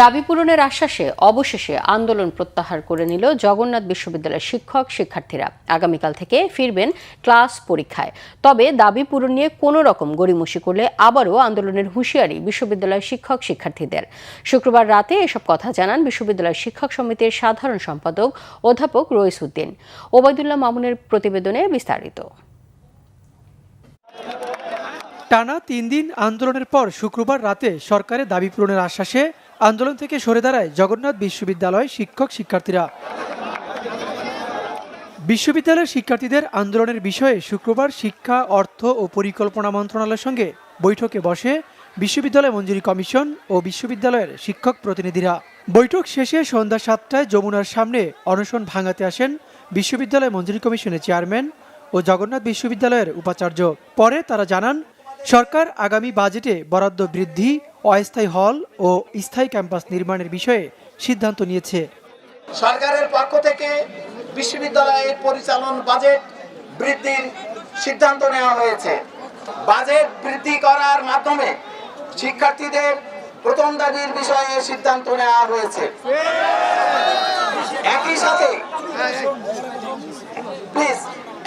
দাবি পূরণের আশ্বাসে অবশেষে আন্দোলন প্রত্যাহার করে নিল জগন্নাথ বিশ্ববিদ্যালয়ের শিক্ষক শিক্ষার্থীরা। আগামীকাল থেকে ফিরবেন ক্লাস পরীক্ষায়। তবে দাবি পূরণ নিয়ে কোনো রকম গড়িমসি করলে আবারও আন্দোলনের হুঁশিয়ারি বিশ্ববিদ্যালয়ের শিক্ষক শিক্ষার্থীদের। শুক্রবার রাতে এসব কথা জানান বিশ্ববিদ্যালয় শিক্ষক সমিতির সাধারণ সম্পাদক অধ্যাপক রইস উদ্দিন। ওবায়দুল্লাহ মামুনের প্রতিবেদনে বিস্তারিত। টানা ৩ দিন আন্দোলনের পর শুক্রবার রাতে সরকারের দাবি পূরণের আশ্বাসে আন্দোলন থেকে সরে দাঁড়ায় জগন্নাথ বিশ্ববিদ্যালয় শিক্ষক শিক্ষার্থীরা। বিশ্ববিদ্যালয়ের শিক্ষার্থীদের আন্দোলনের বিষয়ে শুক্রবার শিক্ষা, অর্থ ও পরিকল্পনা মন্ত্রণালয়ের সঙ্গে বৈঠকে বসে বিশ্ববিদ্যালয় মঞ্জুরি কমিশন ও বিশ্ববিদ্যালয়ের শিক্ষক প্রতিনিধিরা। বৈঠক শেষে সন্ধ্যা ৭টায় যমুনার সামনে অনশন ভাঙাতে আসেন বিশ্ববিদ্যালয় মঞ্জুরি কমিশনের চেয়ারম্যান ও জগন্নাথ বিশ্ববিদ্যালয়ের উপাচার্য। পরে তারা জানান, সরকার আগামী বাজেটে বরাদ্দ বৃদ্ধি, অস্থায়ী হল ও স্থায়ী ক্যাম্পাস নির্মাণের বিষয়ে সিদ্ধান্ত নিয়েছে। সরকারের পক্ষ থেকে বিশ্ববিদ্যালয়ের পরিচালন বাজেট বৃদ্ধির সিদ্ধান্ত নেওয়া হয়েছে। বাজেট বৃদ্ধি করার মাধ্যমে শিক্ষার্থীদের প্রথম দাবির বিষয়ে সিদ্ধান্ত নেওয়া হয়েছে।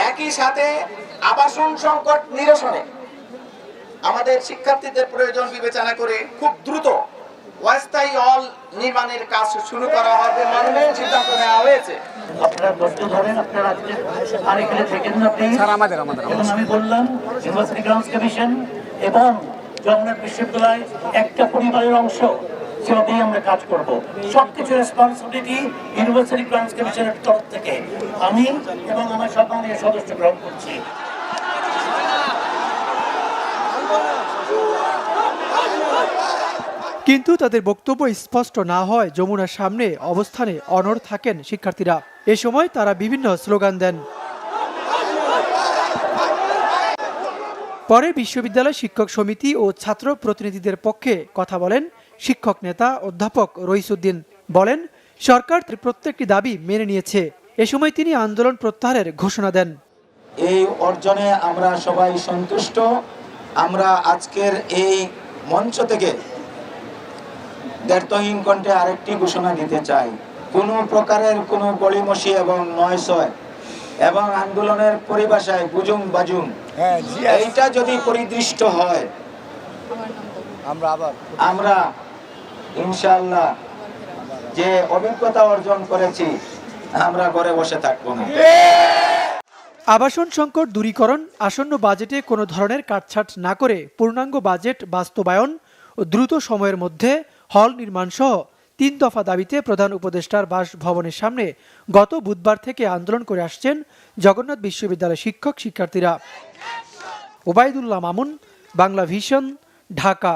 একই সাথে আবাসন সংকট নিরসনে আমাদের শিক্ষার্থীদের প্রয়োজন বিবেচনা করে খুব দ্রুত অস্থায়ী হল নির্মাণের কাজ শুরু করা হবে মর্মে সিদ্ধান্ত নেওয়া হয়েছে। আপনারা ধৈর্য ধরেন, আপনারা আজকে আর এখানে থেকে না প্লিজ। এবং আমি বললাম ইউনিভার্সিটি গ্রাউন্ডস কমিশন এবং জগন্নাথ বিশ্ববিদ্যালয় একটা পরিবারের অংশ, সেভাবেই আমরা কাজ করব। সবকিছু রেসপন্সিবিলিটি ইউনিভার্সিটি গ্রাউন্ডস কমিশনের তরফ থেকে আমি এবং আমার সম্মানীয় সদস্য গ্রহণ করছি। কিন্তু তাদের বক্তব্য স্পষ্ট না হয় যমুনার সামনে অবস্থানে অনড় থাকেন শিক্ষার্থীরা। এ সময় তারা বিভিন্ন স্লোগান দেন। পরে বিশ্ববিদ্যালয় শিক্ষক সমিতি ও ছাত্র প্রতিনিধিদের পক্ষে কথা বলেন শিক্ষক নেতা অধ্যাপক রইস উদ্দিন। বলেন, সরকার প্রত্যেকটি দাবি মেনে নিয়েছে। এ সময় তিনি আন্দোলন প্রত্যাহারের ঘোষণা দেন। এই অর্জনে আমরা সবাই সন্তুষ্ট। আমরা আজকের এই মঞ্চ থেকে দ্ব্যর্থহীন কণ্ঠে আরেকটি ঘোষণা দিতে চাই, কোনো প্রকারের কোনো গড়িমসি এবং নয়ছয় এবং আন্দোলনের পরিভাষায় বুজুম বাজুম এইটা যদি পরিদৃষ্ট হয়, আমরা ইনশাআল্লাহ যে অভিজ্ঞতা অর্জন করেছি আমরা ঘরে বসে থাকবো না। আবাসন সংকট দূরীকরণ, আসন্ন বাজেটে কোনো ধরনের কাটছাট না করে পূর্ণাঙ্গ বাজেট বাস্তবায়ন ও দ্রুত সময়ের মধ্যে হল নির্মাণ সহ ৩ দফা দাবিতে প্রধান উপদেষ্টার বাসভবনের সামনে গত বুধবার থেকে আন্দোলন করে আসছেন জগন্নাথ বিশ্ববিদ্যালয়ের শিক্ষক শিক্ষার্থীরা। ওবায়দুল্লাহ মামুন, বাংলা ভিশন, ঢাকা।